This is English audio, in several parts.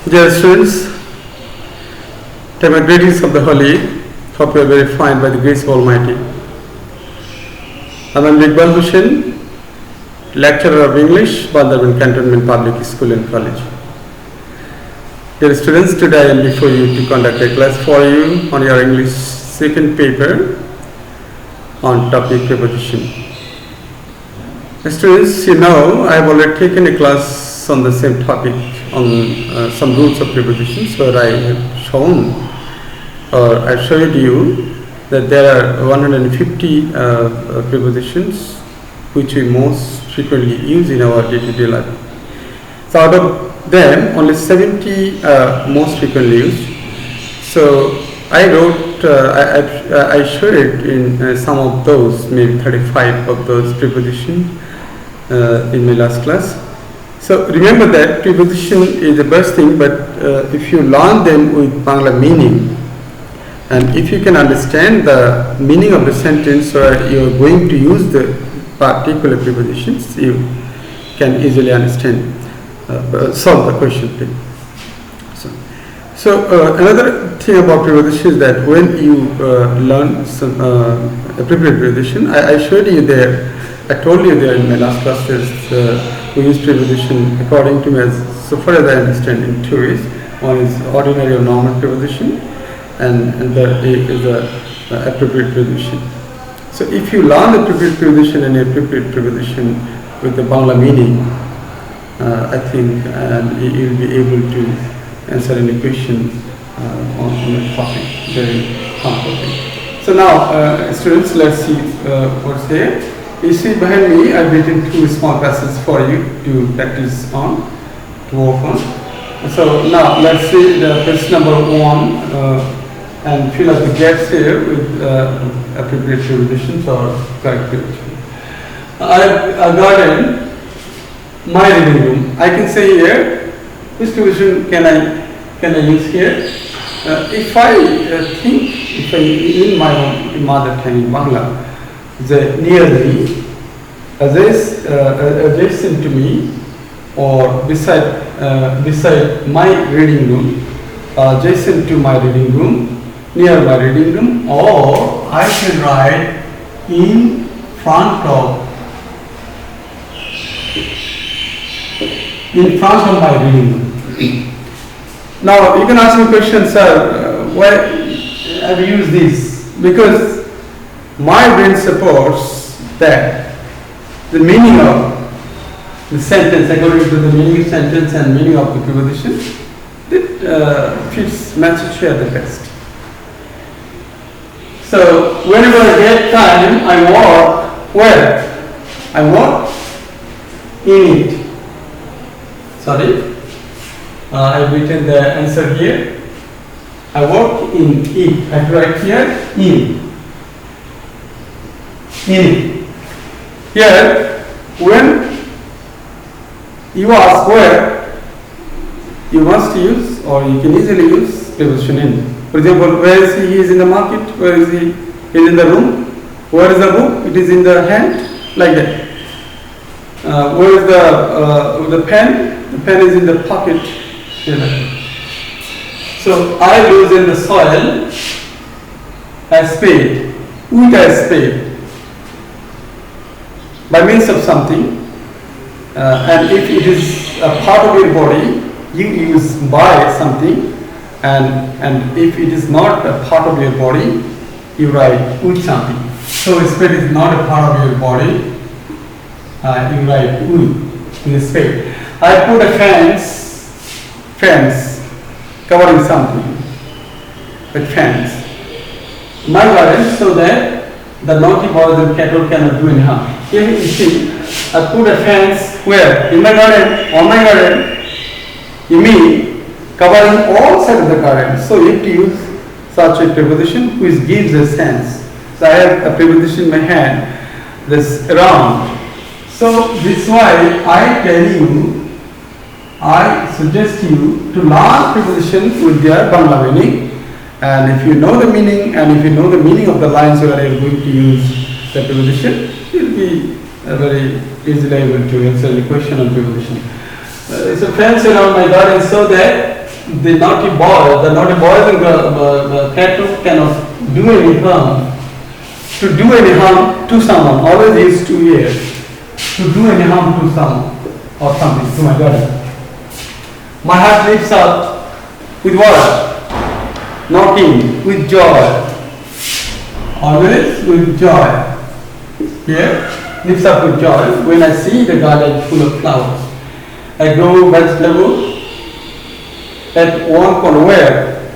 Dear students, take my greetings of the Holy. Hope you are very fine by the grace of Almighty. I am Iqbal Hussain, lecturer of English, Bandarbhan Cantonment Public School and College. Dear students, today I am before you to conduct a class for you on your English second paper on topic preposition. Students, you know I have already taken a class on the same topic on some rules of prepositions, where I have shown or I showed you that there are 150 prepositions which we most frequently use in our day-to-day life. So out of them, only 70 are most frequently used. So I wrote, I showed in some of those, maybe 35 of those prepositions in my last class. So remember that preposition is the best thing, but if you learn them with Bangla meaning, and if you can understand the meaning of the sentence where you are going to use the particular prepositions, you can easily understand, solve the question. So another thing about preposition is that when you learn some appropriate preposition, I showed you there, I told you there in my last class that we use preposition according to me, as so far as I understand, in two ways. One is ordinary or normal preposition, and the is the appropriate preposition. So if you learn the appropriate preposition and appropriate preposition with the Bangla meaning, I think you will be able to answer any question on the topic very comfortably. So now, students, let's see what's here. You see behind me, I've written two small passages for you to practice on, to work on. So now let's see the page number 1 and fill up the gaps here with appropriate prepositions or correct prepositions. I've gotten my reading room. I can say here, which preposition can I use here? If I think, in my own mother tongue in Bangla, the nearly, adjacent to me, or beside my reading room, adjacent to my reading room, near my reading room, or I can write in front of my reading room. Now you can ask me a question, sir, why have you used this? Because my brain supports that the meaning of the sentence, according to the meaning of sentence and meaning of the preposition, that fits matches here the best. So whenever I get time, I work where? I work in it. Sorry, I've written the answer here. I work in it. I write here in. Here, when you ask where, you must use, or you can easily use preposition in. For example, where is he? He is in the market. Where is he? He is in the room. Where is the book? It is in the hand. Like that. Where is the pen? The pen is in the pocket. So I use in the soil a spade. With a spade. By means of something, and if it is a part of your body, you use by something, and if it is not a part of your body, you write with something. So spade is not a part of your body, you write with in the spade. I put a fence covering something with fence. My garden, so that the naughty boys and cattle cannot do any harm. Here you see, I put a fence where? In my garden, on my garden. You mean covering all sides of the garden. So you have to use such a preposition which gives a sense. So I have a preposition in my hand, this around. So this is why I tell you, I suggest you to learn preposition with their Bangla meaning. And if you know the meaning, and if you know the meaning of the lines where you are going to use the preposition, you will be very easily able to answer the question on preposition. It's a fence around my garden so that the naughty boys in the cartoon cannot do any harm. To do any harm to someone, always use to here. To do any harm to someone or something, to my body. My heart lifts up with what? Knocking, with joy. Always with joy. Here, lifts up with joy when I see the garden full of flowers. I grow vegetable at one corner. Where?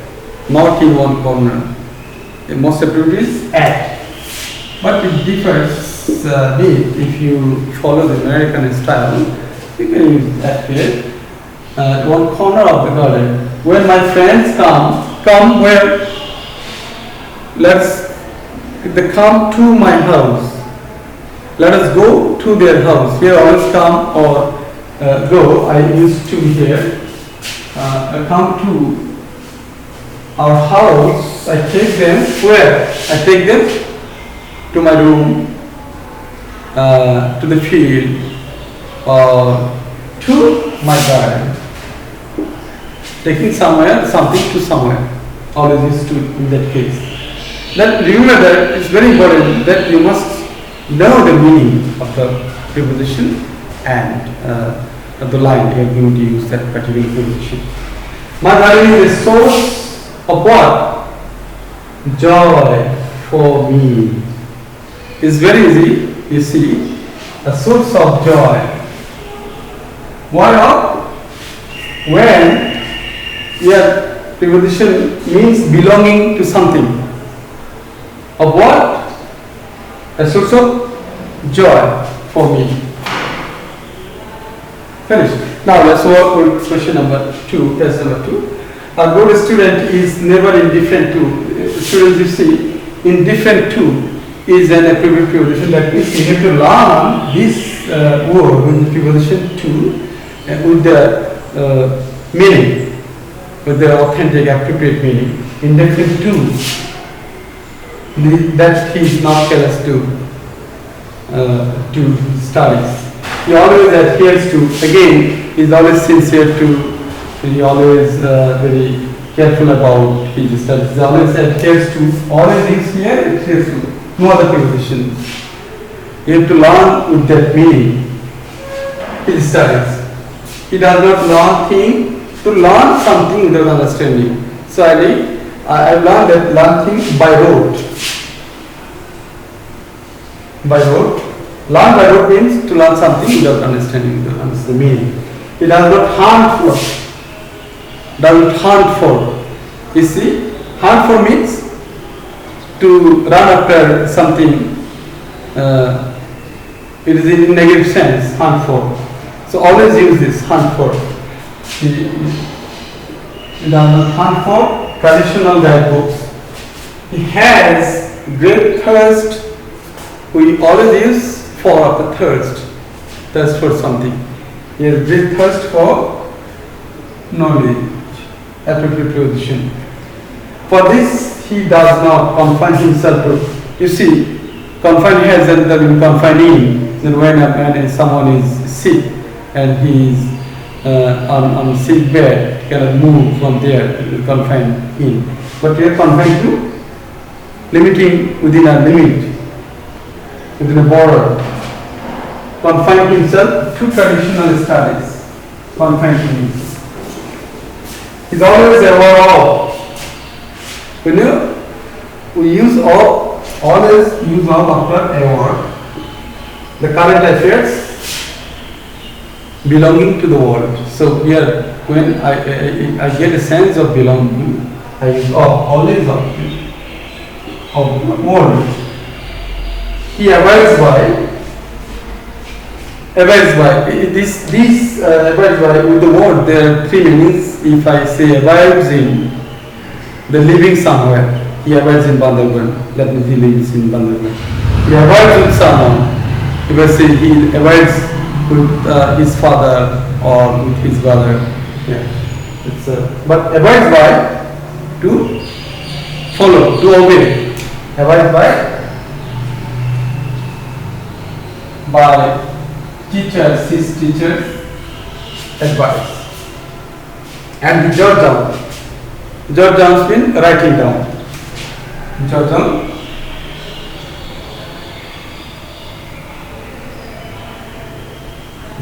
Not in one corner. The most appropriate is at. But it differs a bit if you follow the American style. You can use at here. One corner of the garden. When my friends come where? They come to my house. Let us go to their house. Here always come or go. I use to here. Come to our house. I take them where? I take them to my room, to the field, or to my garden. Taking something to somewhere. Always used to in that case. Then remember that it's very important that you must know the meaning of the preposition and the line you are going to use that particular preposition. My garden is a source of what? Joy for me. It's very easy, you see, a source of joy. Why not? When your preposition means belonging to something. Of what? A source of joy for me. Finished. Now let's work with question number 2, test number 2. A good student is never indifferent to. Students, you see, indifferent to is an appropriate preposition. That means you have to learn this word with the preposition to with the meaning, with the authentic appropriate meaning. Indifferent to, that he is not careless to studies. He always adheres to, again, he is always sincere to, he always very careful about his studies. He always adheres to, always is here, adheres to, no other preposition. You have to learn with that meaning his studies. He does not learn things to learn something without understanding. So I learned that learn things by rote. By rote. Learn by rote means to learn something without understanding the meaning. It does not hunt for. Doesn't hunt for. You see, hunt for means to run after something. It is in negative sense, hunt for. So always use this, hunt for. He does not hunt for traditional guidebooks. He has great thirst. We always use for the thirst for something. He has great thirst for knowledge, appropriate preposition. For this, he does not confine himself to. You see, confine has been confining. Then when someone is sick and he is on sick bed, cannot move from there, confined in. But we are confined to limiting within a limit, within a border. Confined himself to traditional studies. Confined to himself. He's always aware of. When we use always use after aware. The current affairs belonging to the world. So here, when I get a sense of belonging, I use always of world. He abides by this abides by with the word. There are three meanings. If I say abides in, the living somewhere. He abides in Bandhavgarh. That means he lives in Bandhavgarh. He abides with someone. If I say he abides with his father or with his brother. Yeah. But abides by to follow, to obey. Abides by teachers, his teachers advice. and we jot down. Jot down means writing down. Jot down.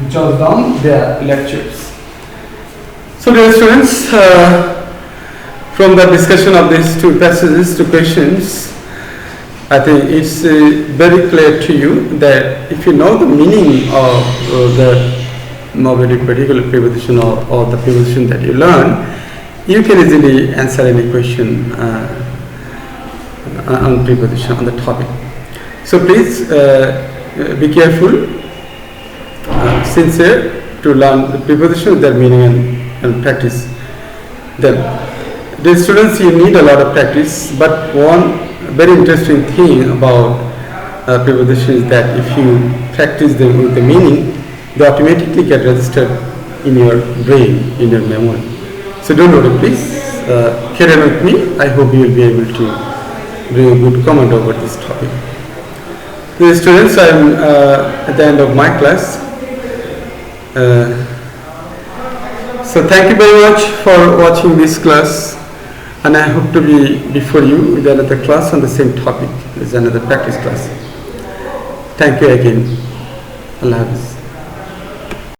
Jot down their lectures. So dear students, from the discussion of these two passages, two questions, I think it's very clear to you that if you know the meaning of the novelty particular preposition or the preposition that you learn, you can easily answer any question on preposition, on the topic. So please be careful, sincere to learn the preposition, their meaning and practice them. The students, you need a lot of practice, but one very interesting thing about preposition is that if you practice them with the meaning, they automatically get registered in your brain, in your memory. So don't worry, please carry on with me. I hope you will be able to bring a good comment over this topic. The students, I am at the end of my class. So thank you very much for watching this class, and I hope to be before you with another class on the same topic as another practice class. Thank you again. Allah Hafiz.